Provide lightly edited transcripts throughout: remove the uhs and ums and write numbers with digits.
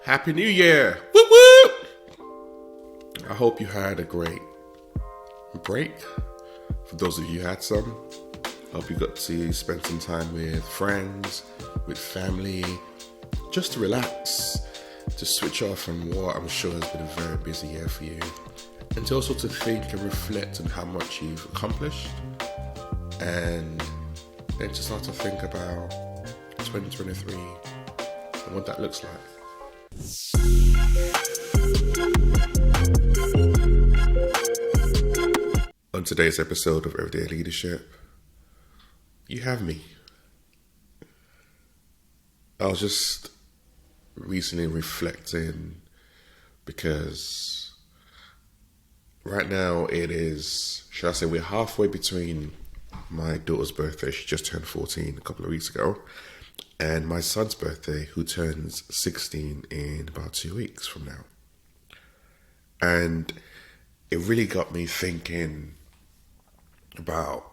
Happy New Year! Whoop whoop! I hope you had a great break. For those of you who had some, I hope you got to spend some time with friends, with family, just to relax, to switch off from what I'm sure has been a very busy year for you, and to also to think and reflect on how much you've accomplished, and then to start to think about 2023 and what that looks like. On today's episode of Everyday Leadership, you have me. I was just recently reflecting because right now it is, should I say, we're halfway between my daughter's birthday. She just turned 14 a couple of weeks ago, and my son's birthday, who turns 16 in about 2 weeks from now. And it really got me thinking about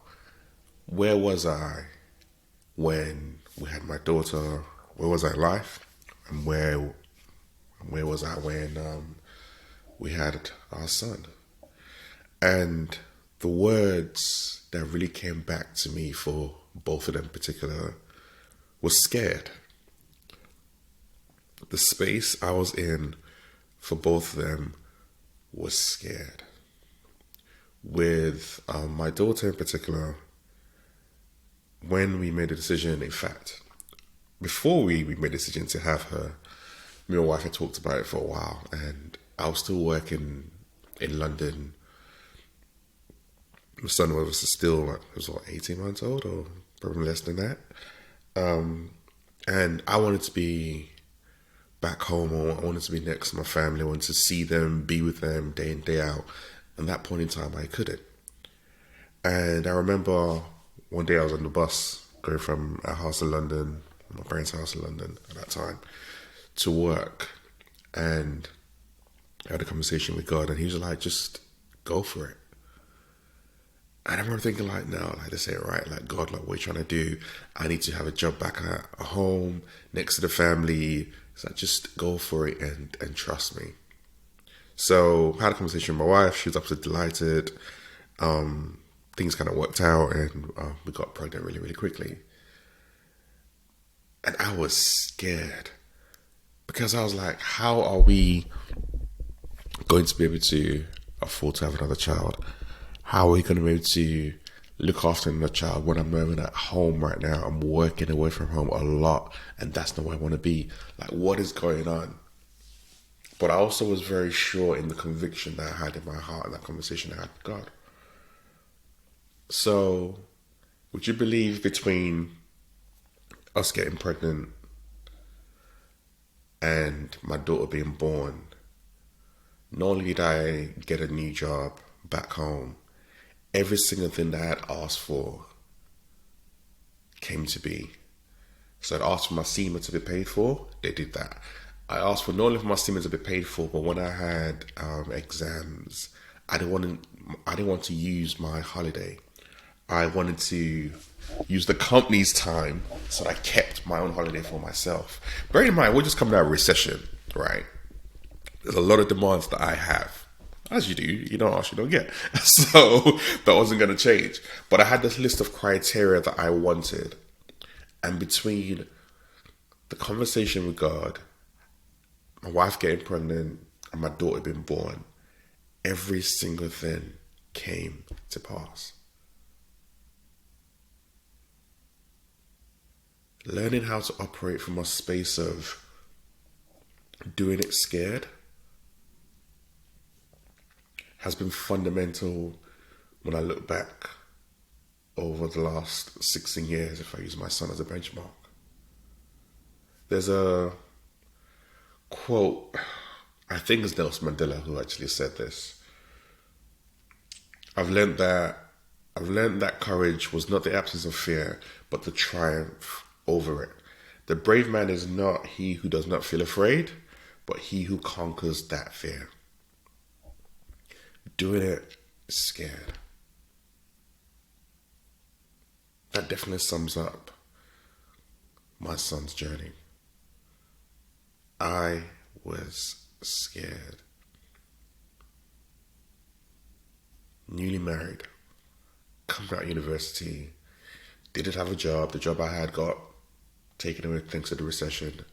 where was I when we had my daughter, where was I in life, and where was I when we had our son. And the words that really came back to me for both of them in particular was scared. The space I was in for both of them was scared. With my daughter in particular, when we made a decision, in fact, before we made a decision to have her, me and my wife had talked about it for a while, and I was still working in London. My son was still, 18 months old, or probably less than that. And I wanted to be back home, or I wanted to be next to my family. I wanted to see them, be with them day in, day out. And that point in time, I couldn't. And I remember one day I was on the bus going from our house in London, my parents' house in London at that time, to work. And I had a conversation with God, and he was like, just go for it. And I remember thinking, no, this ain't right. God, what are you trying to do? I need to have a job back at home, next to the family. So just go for it and trust me. So I had a conversation with my wife. She was absolutely delighted. Things kind of worked out, and we got pregnant really, really quickly. And I was scared because I was like, how are we going to be able to afford to have another child? How are we going to be able to look after another child when I'm not even at home right now? I'm working away from home a lot, and that's not where I want to be. What is going on? But I also was very sure in the conviction that I had in my heart and that conversation I had with God. So, would you believe between us getting pregnant and my daughter being born, not only did I get a new job back home, every single thing that I had asked for came to be. So I'd asked for my SEMA to be paid for, they did that. I asked for not only for my SEMA to be paid for, but when I had exams, I didn't want to use my holiday. I wanted to use the company's time, so I kept my own holiday for myself. Bear in mind, we're just coming out of a recession, right? There's a lot of demands that I have. As you do, you don't ask, you don't get. So that wasn't going to change. But I had this list of criteria that I wanted. And between the conversation with God, my wife getting pregnant, and my daughter being born, every single thing came to pass. Learning how to operate from a space of doing it scared has been fundamental when I look back over the last 16 years, if I use my son as a benchmark. There's a quote, I think it's Nelson Mandela who actually said this. I've learned that courage was not the absence of fear, but the triumph over it. The brave man is not he who does not feel afraid, but he who conquers that fear. Doing it scared. That definitely sums up my son's journey. I was scared. Newly married, coming out of university, didn't have a job. The job I had got taken away thanks to the recession.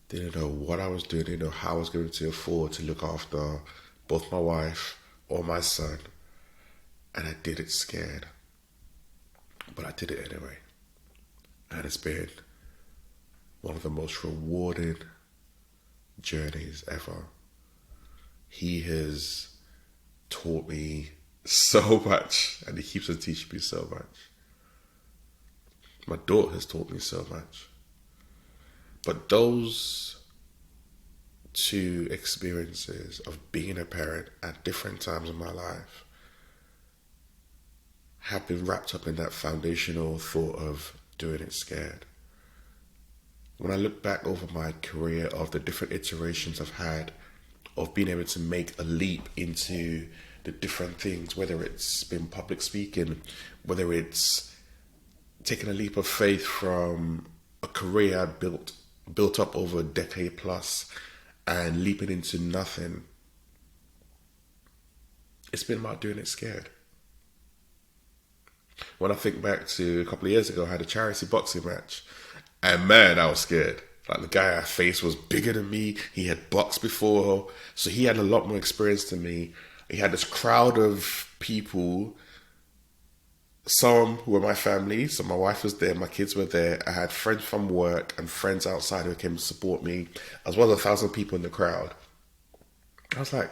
Didn't know what I was doing, didn't know how I was going to afford to look after both my wife or my son. And I did it scared. But I did it anyway. And it's been one of the most rewarding journeys ever. He has taught me so much, and he keeps on teaching me so much. My daughter has taught me so much. But those two experiences of being a parent at different times in my life have been wrapped up in that foundational thought of doing it scared. When I look back over my career of the different iterations I've had of being able to make a leap into the different things, whether it's been public speaking, whether it's taking a leap of faith from a career I built up over a decade plus and leaping into nothing, it's been about doing it scared. When I think back to a couple of years ago, I had a charity boxing match, and man, I was scared. Like, the guy I faced was bigger than me. He had boxed before, so he had a lot more experience than me. He had this crowd of people, some who were my family, so my wife was there, my kids were there. I had friends from work and friends outside who came to support me, as well as 1,000 people in the crowd. I was like,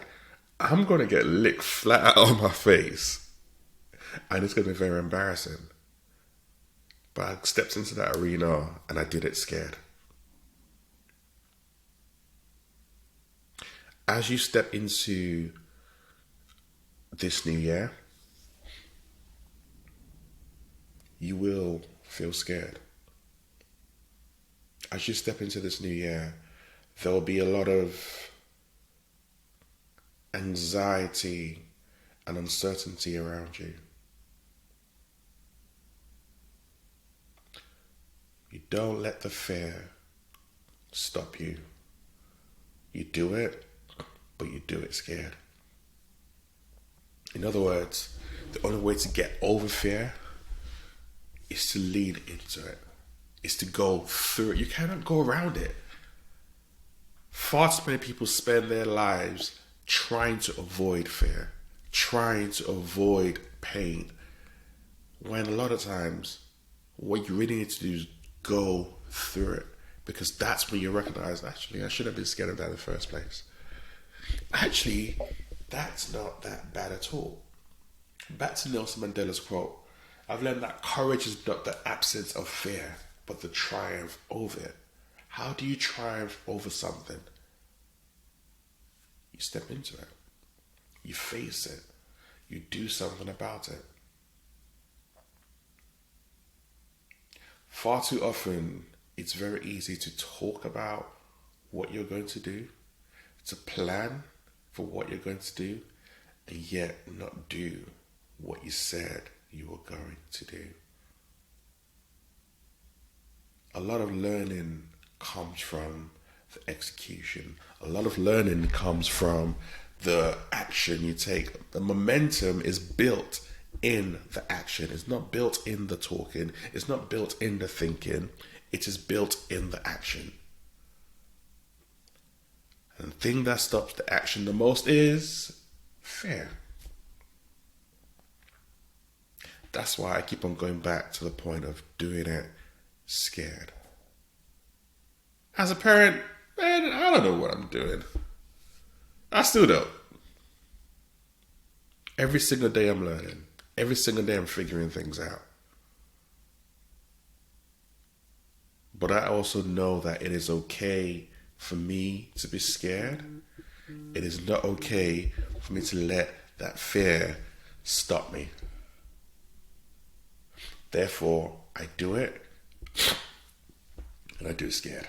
I'm going to get licked flat out on my face, and it's going to be very embarrassing. But I stepped into that arena and I did it scared. As you step into this new year, you will feel scared. As you step into this new year, there will be a lot of anxiety and uncertainty around you. You don't let the fear stop you. You do it, but you do it scared. In other words, the only way to get over fear is to lean into it. Is to go through it. You cannot go around it. Far too many people spend their lives trying to avoid fear, trying to avoid pain, when a lot of times what you really need to do is go through it, because that's when you recognize, actually, I should have been scared of that in the first place. Actually, that's not that bad at all. Back to Nelson Mandela's quote, I've learned that courage is not the absence of fear, but the triumph over it. How do you triumph over something? You step into it. You face it. You do something about it. Far too often, it's very easy to talk about what you're going to do, to plan for what you're going to do, and yet not do what you said you were going to do. A lot of learning comes from the execution. A lot of learning comes from the action you take. The momentum is built in the action. It's not built in the talking. It's not built in the thinking. It is built in the action. And the thing that stops the action the most is fear. That's why I keep on going back to the point of doing it scared. As a parent, man, I don't know what I'm doing. I still don't. Every single day I'm learning. Every single day I'm figuring things out. But I also know that it is okay for me to be scared. It is not okay for me to let that fear stop me. Therefore, I do it, and I do it scared.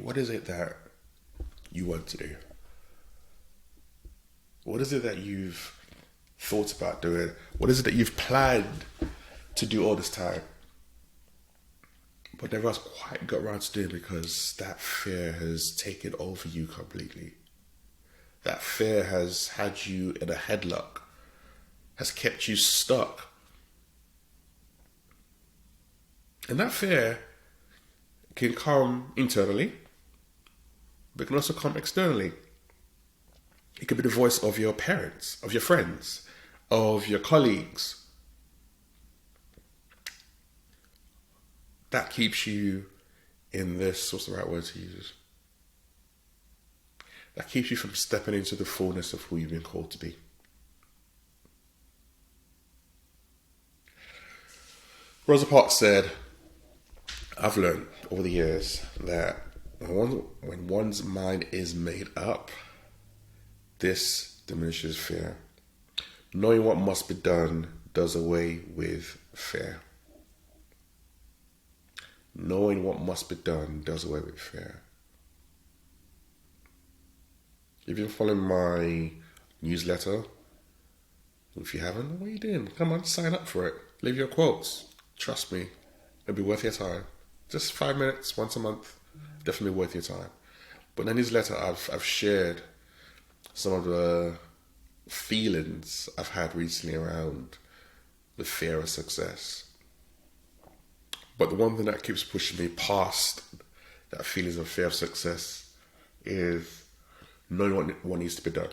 What is it that you want to do? What is it that you've thought about doing? What is it that you've planned to do all this time? but never has quite got around to doing, because that fear has taken over you completely. That fear has had you in a headlock, has kept you stuck. And that fear can come internally, but it can also come externally. It could be the voice of your parents, of your friends, of your colleagues. That keeps you in this, what's the right word to use? That keeps you from stepping into the fullness of who you've been called to be. Rosa Parks said, I've learned over the years that when one's mind is made up, this diminishes fear. Knowing what must be done does away with fear. Knowing what must be done does away with fear. If you're following my newsletter, if you haven't, what are you doing? Come on, sign up for it. Leave your quotes. Trust me, it'll be worth your time. Just 5 minutes once a month, definitely worth your time. But in the newsletter, I've shared some of the feelings I've had recently around the fear of success. But the one thing that keeps pushing me past that feelings of fear of success is knowing what needs to be done.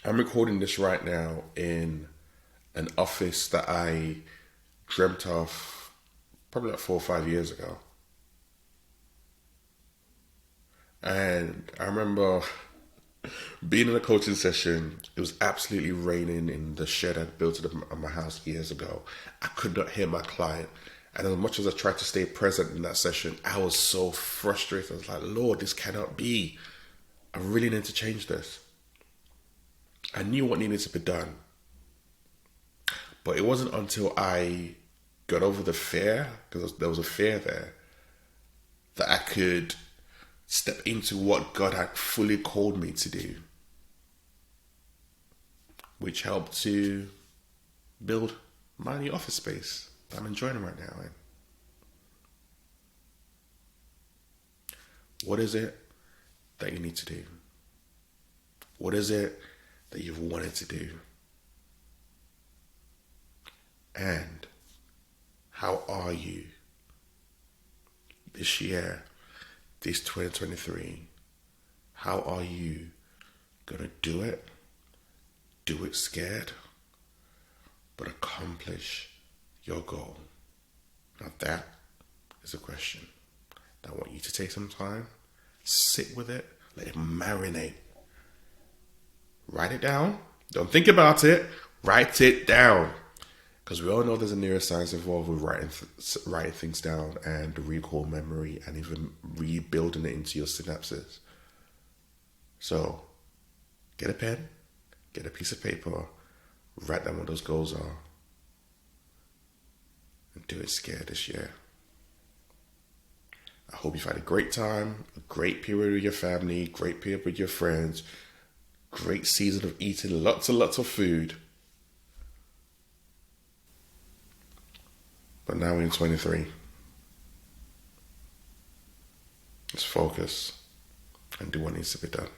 I'm recording this right now in an office that I dreamt of probably like 4 or 5 years ago. And I remember being in a coaching session. It was absolutely raining in the shed I'd built at my house years ago. I could not hear my client. And as much as I tried to stay present in that session, I was so frustrated. I was like, Lord, this cannot be. I really need to change this. I knew what needed to be done. But it wasn't until I got over the fear, because there was a fear there, that I could step into what God had fully called me to do, which helped to build my new office space that I'm enjoying right now. What is it that you need to do? What is it that you've wanted to do? And how are you this year, this 2023? How are you going to do it? Do it scared, but accomplish your goal? Now that is a question. I want you to take some time, sit with it, let it marinate. Write it down. Don't think about it. Write it down. Because we all know there's a neuroscience involved with writing things down and the recall memory and even rebuilding it into your synapses. So get a pen, get a piece of paper, write down what those goals are, and do it scared this year. I hope you've had a great time, a great period with your family, great period with your friends, great season of eating lots and lots of food. But now we're in 23. Let's focus and do what needs to be done.